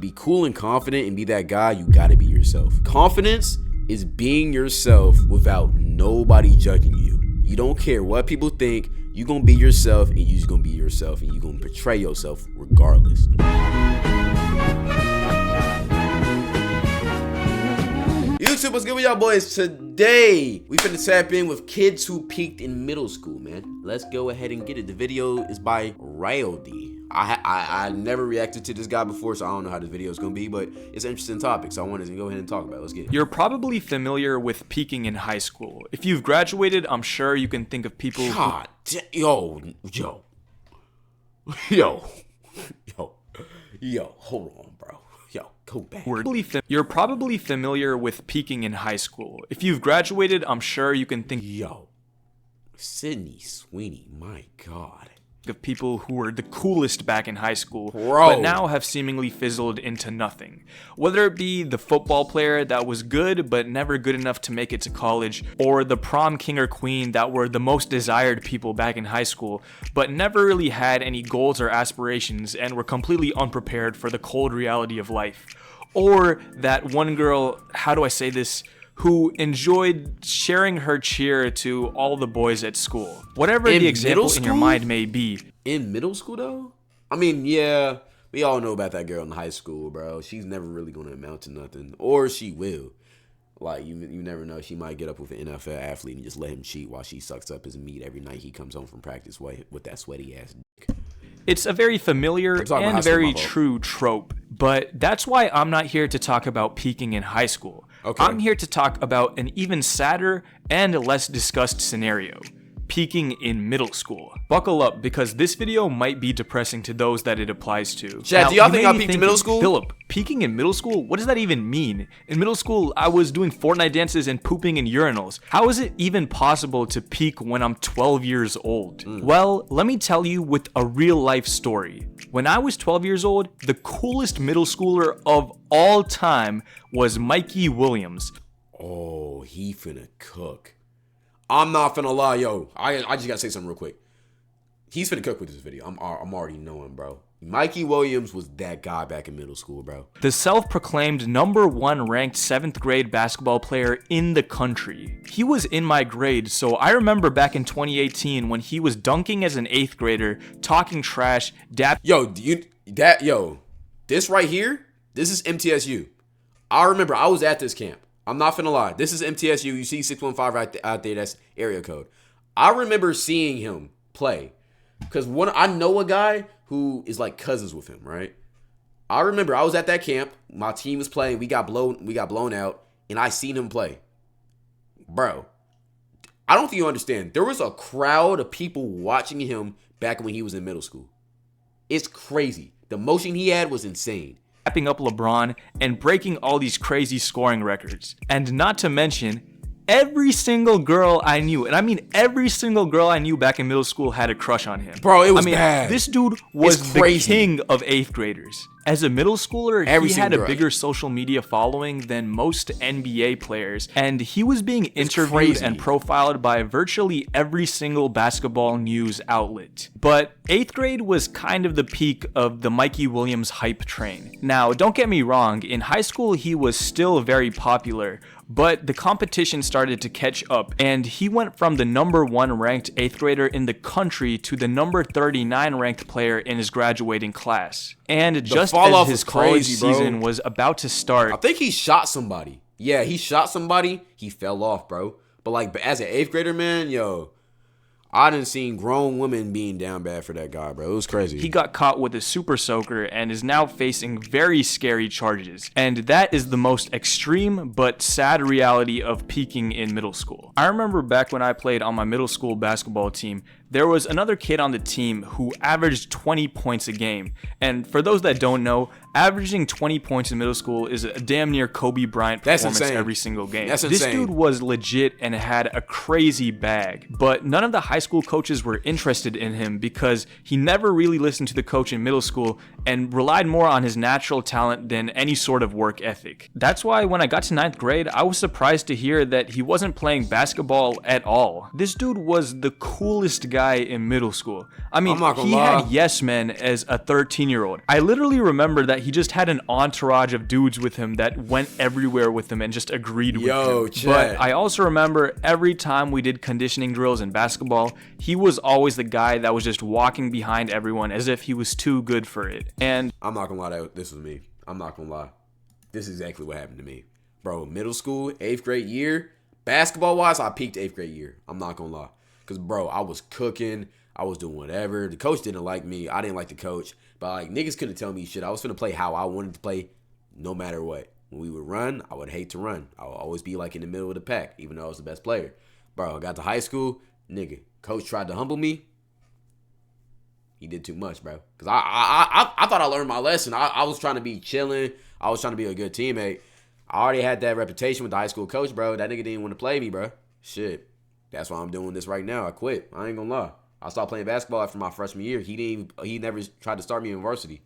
be cool and confident and be that guy, you gotta be yourself. Confidence is being yourself without nobody judging you. You don't care what people think. You gonna be yourself, and you just gonna be yourself, and you gonna portray yourself regardless. YouTube, what's good with y'all boys? Today, we finna tap in with kids who peaked in middle school, man. Let's go ahead and get it. The video is by Rayody. I never reacted to this guy before, so I don't know how this video is gonna be, but it's an interesting topic, so I wanted to go ahead and talk about it. Let's get it. You're probably familiar with peaking in high school. If you've graduated, I'm sure you can think of people Yo, hold on, bro. Yo, go back. You're probably familiar with peaking in high school. If you've graduated, I'm sure you can think Sydney Sweeney, my God. Of people who were the coolest back in high school, bro, but now have seemingly fizzled into nothing. Whether it be the football player that was good but never good enough to make it to college, or the prom king or queen that were the most desired people back in high school, but never really had any goals or aspirations and were completely unprepared for the cold reality of life. Or that one girl, how do I say this, who enjoyed sharing her cheer to all the boys at school. Whatever the example in your mind may be. In middle school, though? I mean, yeah, we all know about that girl in high school, bro. She's never really going to amount to nothing. Or she will. Like, you never know. She might get up with an NFL athlete and just let him cheat while she sucks up his meat every night he comes home from practice with that sweaty-ass dick. It's a very familiar and very true trope, but that's why I'm not here to talk about peaking in high school. Okay. I'm here to talk about an even sadder and less discussed scenario: peaking in middle school. Buckle up, because this video might be depressing to those that it applies to. Chad, do y'all think I peaked in middle school? Philip, peaking in middle school? What does that even mean? In middle school, I was doing Fortnite dances and pooping in urinals. How is it even possible to peak when I'm 12 years old? Well, let me tell you with a real life story. When I was 12 years old, the coolest middle schooler of all time was Mikey Williams. Oh, he finna cook. I'm not finna lie, yo. I just gotta say something real quick. He's finna cook with this video. I'm already knowing, bro. Mikey Williams was that guy back in middle school, bro. The self-proclaimed #1 ranked 7th grade basketball player in the country. He was in my grade, so I remember back in 2018 when he was dunking as an 8th grader, talking trash, this right here, this is MTSU. I remember I was at this camp. I'm not finna lie. This is MTSU. You see 615 right out there. That's area code. I remember seeing him play. Because I know a guy who is like cousins with him, right? I remember I was at that camp. My team was playing. We got blown out. And I seen him play. Bro, I don't think you understand. There was a crowd of people watching him back when he was in middle school. It's crazy. The motion he had was insane. Wrapping up LeBron and breaking all these crazy scoring records. And not to mention, every single girl I knew, and I mean every single girl I knew back in middle school, had a crush on him. Bro, it was bad. This dude was the king of 8th graders. As a middle schooler, he had a bigger social media following than most NBA players, and he was being interviewed and profiled by virtually every single basketball news outlet. But 8th grade was kind of the peak of the Mikey Williams hype train. Now, don't get me wrong, in high school he was still very popular, but the competition started to catch up, and he went from the #1 ranked 8th grader in the country to the #39 ranked player in his graduating class. And just as his college season was about to start, I think he shot somebody. Yeah, he shot somebody. He fell off, bro. But like, as an 8th grader, man, yo, I done seen grown women being down bad for that guy, bro. It was crazy. He got caught with a super soaker and is now facing very scary charges. And that is the most extreme but sad reality of peaking in middle school. I remember back when I played on my middle school basketball team, there was another kid on the team who averaged 20 points a game. And for those that don't know, averaging 20 points in middle school is a damn near Kobe Bryant performance every single game. That's this insane. dude was legit and had a crazy bag. But none of the high school coaches were interested in him because he never really listened to the coach in middle school and relied more on his natural talent than any sort of work ethic. That's why when I got to 9th grade, I was surprised to hear that he wasn't playing basketball at all. This dude was the coolest guy guy in middle school. I mean, he lie. had yes men as a 13-year-old. I literally remember that he just had an entourage of dudes with him that went everywhere with him and just agreed with him. Chat. But I also remember every time we did conditioning drills in basketball, he was always the guy that was just walking behind everyone as if he was too good for it. And I'm not gonna lie, this was me. I'm not gonna lie. This is exactly what happened to me. Bro, middle school, 8th grade year, basketball-wise, I peaked 8th grade year. I'm not gonna lie. Because, bro, I was cooking. I was doing whatever. The coach didn't like me. I didn't like the coach. But, like, niggas couldn't tell me shit. I was finna play how I wanted to play no matter what. When we would run, I would hate to run. I would always be, like, in the middle of the pack, even though I was the best player. Bro, I got to high school, nigga, coach tried to humble me. He did too much, bro. Because I thought I learned my lesson. I was trying to be chilling. I was trying to be a good teammate. I already had that reputation with the high school coach, bro. That nigga didn't want to play me, bro. Shit. That's why I'm doing this right now. I quit. I ain't gonna lie. I stopped playing basketball after my freshman year. He never tried to start me in varsity.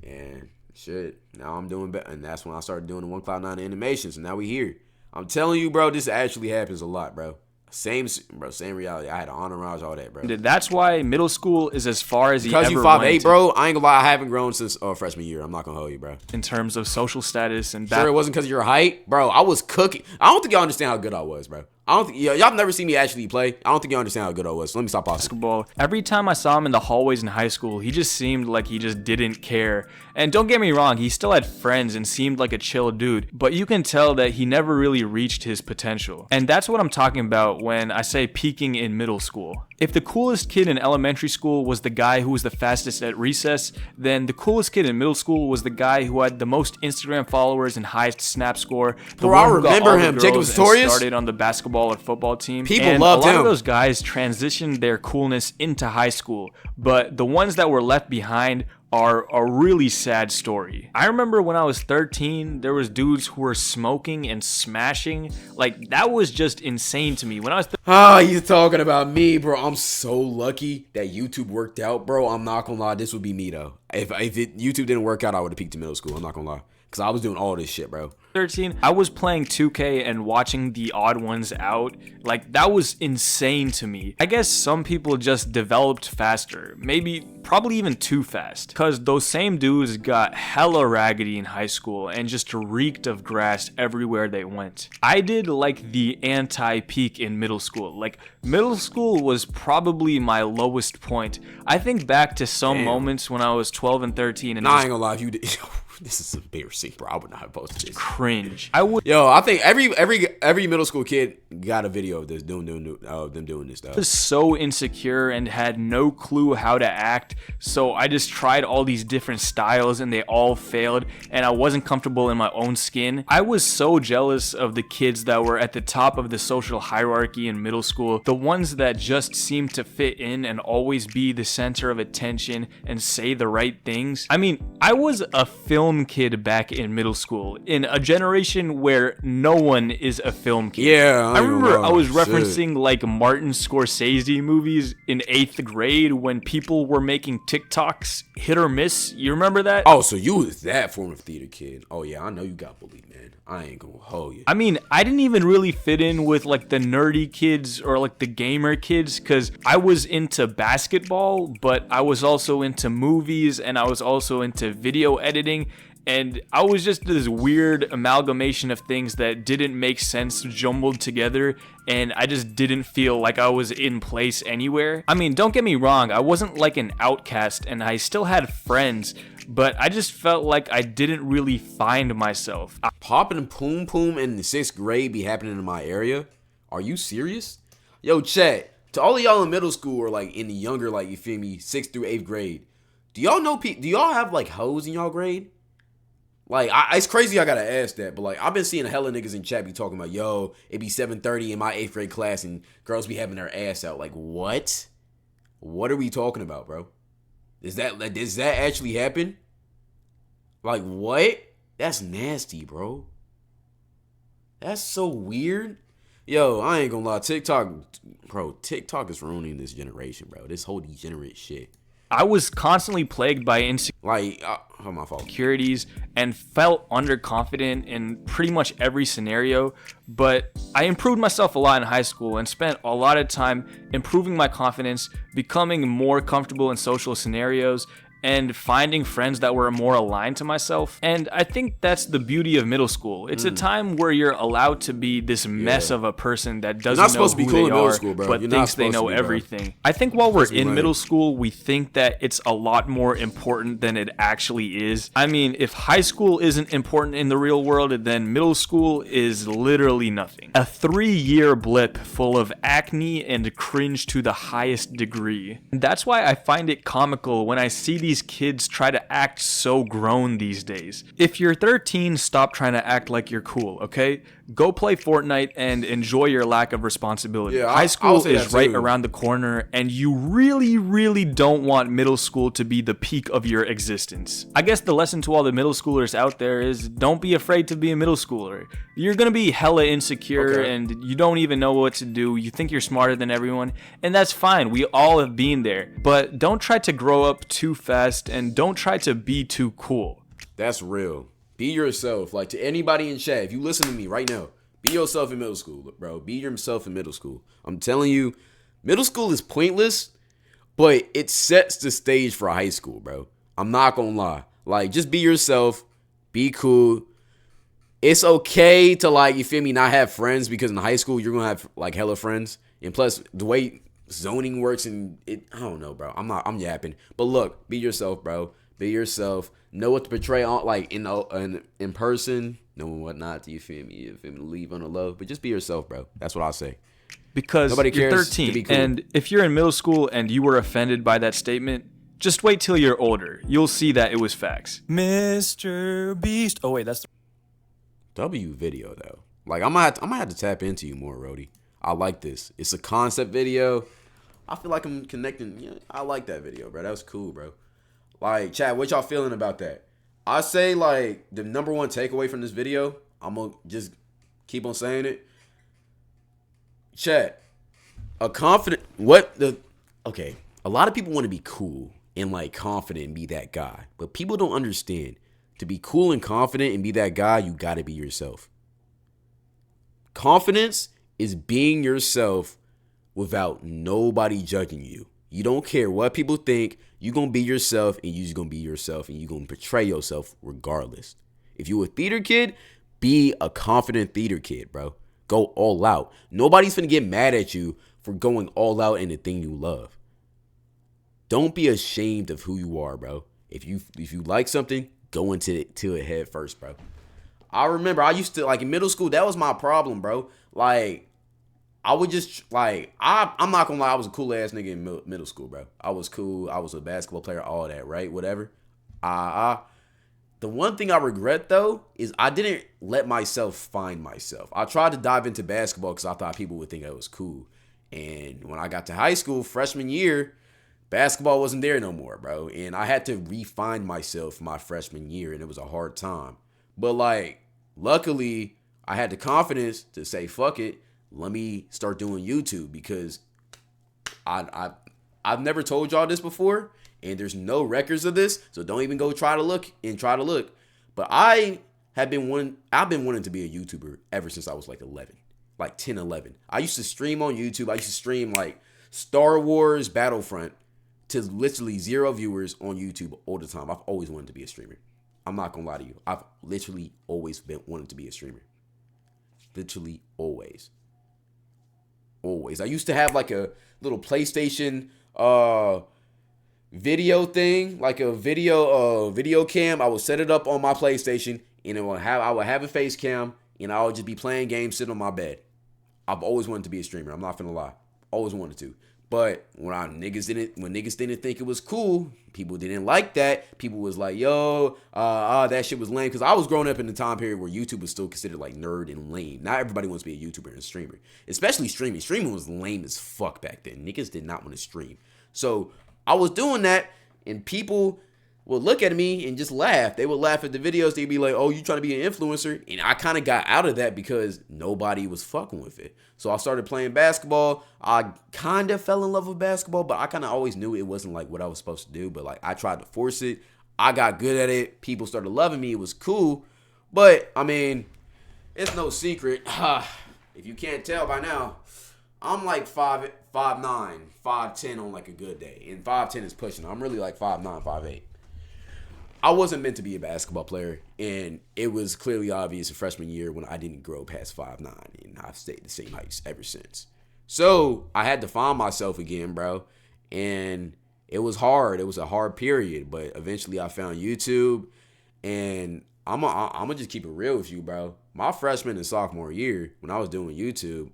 And shit. Now I'm doing better. And that's when I started doing the 1Cloud9 animations. And now we here. I'm telling you, bro, this actually happens a lot, bro. Same reality. I had an entourage, all that, bro. That's why middle school is as far as he ever went. Because you 5'8", bro, I ain't gonna lie, I haven't grown since freshman year. I'm not gonna hold you, bro. In terms of social status and sure, it wasn't because of your height, bro. I was cooking. I don't think y'all understand how good I was, bro. I don't think y'all never seen me actually play. I don't think y'all understand how good I was. So let me stop pausing. Basketball. Every time I saw him in the hallways in high school, he just seemed like he just didn't care. And don't get me wrong, he still had friends and seemed like a chill dude, but you can tell that he never really reached his potential. And that's what I'm talking about when I say peaking in middle school. If the coolest kid in elementary school was the guy who was the fastest at recess, then the coolest kid in middle school was the guy who had the most Instagram followers and highest snap score. Bro, I remember him. Jacob Sartorius started on the basketball or football team. People loved him. A lot of those guys transitioned their coolness into high school, but the ones that were left behind are a really sad story. I remember when I was 13, there was dudes who were smoking and smashing. Like, that was just insane to me. When I was you talking about me, bro. I'm so lucky that YouTube worked out, bro. I'm not gonna lie, this would be me, though. If YouTube didn't work out, I would have peaked in middle school. I'm not gonna lie. Because I was doing all this shit, bro. 13, I was playing 2K and watching the odd ones out. Like, that was insane to me. I guess some people just developed faster. Probably even too fast. Because those same dudes got hella raggedy in high school and just reeked of grass everywhere they went. I did like the anti-peak in middle school. Like, middle school was probably my lowest point. I think back to some moments when I was 12 and 13 and I ain't gonna lie, if you did... This is embarrassing, bro. I would not have posted this. Cringe. I think every middle school kid got a video of this them doing this stuff. I was so insecure and had no clue how to act, so I just tried all these different styles and they all failed, and I wasn't comfortable in my own skin. I was so jealous of the kids that were at the top of the social hierarchy in middle school, the ones that just seemed to fit in and always be the center of attention and say the right things. I mean, I was a film kid back in middle school in a generation where no one is a film kid. Yeah, I remember I was referencing like Martin Scorsese movies in 8th grade when people were making TikToks hit or miss. You remember that? Oh, so you was that form of theater kid. Oh yeah, I know you got bullied, man. I ain't gonna hold you. I mean, I didn't even really fit in with like the nerdy kids or like the gamer kids because I was into basketball, but I was also into movies and I was also into video editing. And I was just this weird amalgamation of things that didn't make sense jumbled together, and I just didn't feel like I was in place anywhere. I mean, don't get me wrong, I wasn't like an outcast, and I still had friends, but I just felt like I didn't really find myself. Popping and poom poom in the 6th grade be happening in my area? Are you serious? Yo, chat, to all of y'all in middle school or like in the younger, like, you feel me, 6th through 8th grade, do y'all have like hoes in y'all grade? Like, it's crazy I gotta ask that, but like, I've been seeing a hella niggas in chat be talking about, yo, it be 7:30 in my 8th grade class and girls be having their ass out. Like, what? What are we talking about, bro? Does that actually happen? Like, what? That's nasty, bro. That's so weird. Yo, I ain't gonna lie, TikTok is ruining this generation, bro. This whole degenerate shit. I was constantly plagued by my fault. Insecurities and felt underconfident in pretty much every scenario, but I improved myself a lot in high school and spent a lot of time improving my confidence, becoming more comfortable in social scenarios, and finding friends that were more aligned to myself. And I think that's the beauty of middle school. It's a time where you're allowed to be this mess of a person that doesn't know who they are, but thinks they know everything. I think while we're in middle school, we think that it's a lot more important than it actually is. I mean, if high school isn't important in the real world, then middle school is literally nothing. A 3-year blip full of acne and cringe to the highest degree. And that's why I find it comical when I see these kids try to act so grown these days. If you're 13, stop trying to act like you're cool, okay? Go play Fortnite and enjoy your lack of responsibility. Yeah, high school is right around the corner, and you really don't want middle school to be the peak of your existence. I guess the lesson to all the middle schoolers out there is don't be afraid to be a middle schooler. You're gonna be hella insecure and you don't even know what to do. You think you're smarter than everyone, and that's fine. We all have been there. But don't try to grow up too fast and don't try to be too cool. That's real. Be yourself. Like, to anybody in chat, if you listen to me right now, be yourself in middle school, bro. Be yourself in middle school. I'm telling you, middle school is pointless, but it sets the stage for high school, bro. I'm not gonna lie. Like, just be yourself. Be cool. It's okay to, like, you feel me, not have friends, because in high school, you're gonna have, like, hella friends. And plus, the way zoning works, and I don't know, bro. I'm yapping. But look, be yourself, bro. Be yourself. Know what to portray on, like, in person. Know what not to, you feel me? You feel me? Leave on the low. But just be yourself, bro. That's what I'll say. Because nobody you're cares 13, to be cool. And if you're in middle school and you were offended by that statement, just wait till you're older. You'll see that it was facts. Mr. Beast. Oh wait, that's the W video though. Like, I'm gonna have to tap into you more, Rody. I like this. It's a concept video. I feel like I'm connecting. Yeah, I like that video, bro. That was cool, bro. Like, chat, what y'all feeling about that? I say, like, the number one takeaway from this video, I'm gonna just keep on saying it. Chat, a lot of people want to be cool and, like, confident and be that guy. But people don't understand. To be cool and confident and be that guy, you gotta be yourself. Confidence is being yourself without nobody judging you. You don't care what people think. You're going to be yourself, and you're just going to be yourself, and you're going to portray yourself regardless. If you're a theater kid, be a confident theater kid, bro. Go all out. Nobody's going to get mad at you for going all out in the thing you love. Don't be ashamed of who you are, bro. If you like something, go into it head first, bro. I remember I used to, like, in middle school, that was my problem, bro. Like, I would just, like, I'm not gonna lie, I was a cool ass nigga in middle school, bro. I was cool. I was a basketball player, all that, right? Whatever. The one thing I regret, though, is I didn't let myself find myself. I tried to dive into basketball because I thought people would think I was cool. And when I got to high school, freshman year, basketball wasn't there no more, bro. And I had to refine myself my freshman year, and it was a hard time. But, like, luckily, I had the confidence to say, fuck it. Let me start doing YouTube, because I've never told y'all this before, and there's no records of this, so don't even go try to look. But I've been wanting to be a YouTuber ever since I was like 11, like 10, 11. I used to stream on YouTube. I used to stream like Star Wars Battlefront to literally 0 viewers on YouTube all the time. I've always wanted to be a streamer. I'm not gonna lie to you. I've literally always been wanting to be a streamer. Literally always. I used to have like a little PlayStation video thing, like a video cam. I would set it up on my PlayStation, and I would have a face cam, and I would just be playing games sitting on my bed. I've always wanted to be a streamer. I'm not gonna lie. Always wanted to. But when niggas didn't think it was cool, people didn't like that. People was like, yo, that shit was lame. Because I was growing up in the time period where YouTube was still considered like nerd and lame. Not everybody wants to be a YouTuber and a streamer. Especially streaming. Streaming was lame as fuck back then. Niggas did not want to stream. So I was doing that, and people would look at me and just laugh. They would laugh at the videos. They'd be like, oh, you trying to be an influencer? And I kind of got out of that because nobody was fucking with it. So I started playing basketball. I kind of fell in love with basketball, but I kind of always knew it wasn't like what I was supposed to do. But like I tried to force it. I got good at it. People started loving me. It was cool. But I mean, it's no secret. If you can't tell by now, I'm like 5'9", 5'10" on like a good day. And 5'10" is pushing. I'm really like 5'9", 5'8". I wasn't meant to be a basketball player. And it was clearly obvious in freshman year when I didn't grow past 5'9". And I've stayed the same height ever since. So I had to find myself again, bro. And it was hard. It was a hard period. But eventually I found YouTube. And I'm gonna just keep it real with you, bro. My freshman and sophomore year, when I was doing YouTube,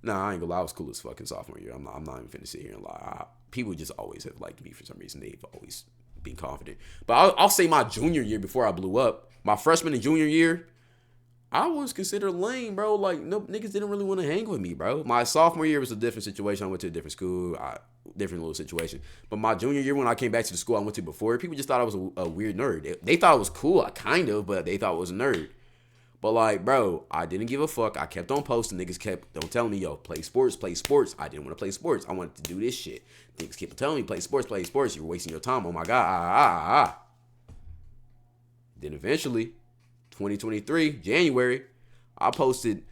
I ain't gonna lie, I was cool as fucking sophomore year. I'm not even finna sit here and lie. People just always have liked me for some reason. They've always been confident. But I'll say my junior year before I blew up, my freshman and junior year, I was considered lame, bro. Like, no niggas didn't really want to hang with me, bro. My sophomore year was a different situation. I went to a different school, different little situation. But my junior year, when I came back to the school I went to before, people just thought I was a weird nerd. They thought it was cool, kind of, but they thought I was a nerd. But like, bro, I didn't give a fuck. I kept on posting. Niggas kept on telling me, yo, play sports, play sports. I didn't want to play sports. I wanted to do this shit. Niggas kept telling me, play sports, play sports. You're wasting your time. Oh my God. Then eventually, 2023, January, I posted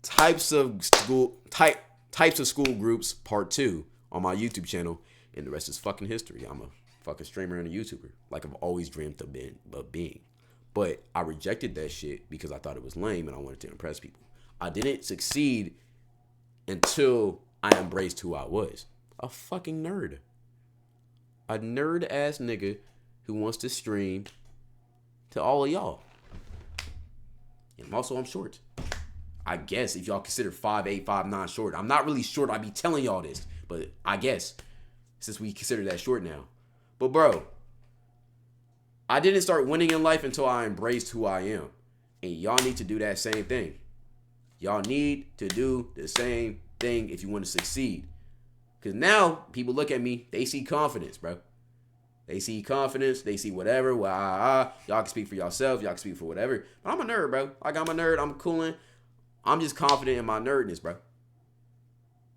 types of school groups part 2 on my YouTube channel, and the rest is fucking history. I'm a fucking streamer and a YouTuber, like I've always dreamed of being. But I rejected that shit because I thought it was lame and I wanted to impress people. I didn't succeed until I embraced who I was. A fucking nerd. A nerd ass nigga who wants to stream to all of y'all. And also, I'm short. I guess if y'all consider 5'8", 5'9" short. I'm not really short. I be telling y'all this. But I guess since we consider that short now. But bro, I didn't start winning in life until I embraced who I am. And y'all need to do that same thing. Y'all need to do the same thing if you want to succeed. Because now people look at me, they see confidence, bro. They see confidence. They see whatever. Y'all can speak for yourself. Y'all can speak for whatever. But I'm a nerd, bro. Like, I'm a nerd. I'm cooling. I'm just confident in my nerdness, bro.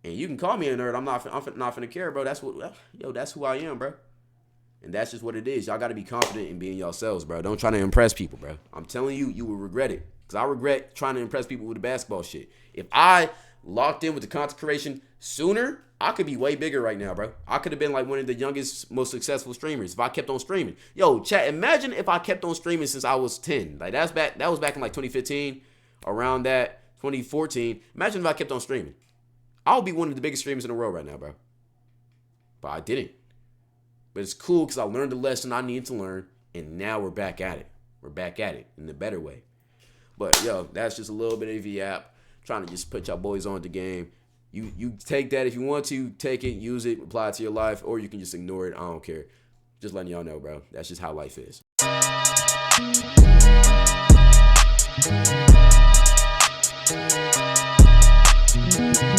And you can call me a nerd. I'm not finna care, bro. That's who I am, bro. And that's just what it is. Y'all got to be confident in being yourselves, bro. Don't try to impress people, bro. I'm telling you, you will regret it. Because I regret trying to impress people with the basketball shit. If I locked in with the content creation sooner, I could be way bigger right now, bro. I could have been like one of the youngest, most successful streamers if I kept on streaming. Yo, chat, imagine if I kept on streaming since I was 10. Like, that was back in like 2015, around that, 2014. Imagine if I kept on streaming. I would be one of the biggest streamers in the world right now, bro. But I didn't. But it's cool because I learned the lesson I needed to learn, and now we're back at it. We're back at it in a better way. But, yo, that's just a little bit of the app. Trying to just put y'all boys on the game. You take that if you want to. Take it, use it, apply it to your life, or you can just ignore it. I don't care. Just letting y'all know, bro. That's just how life is.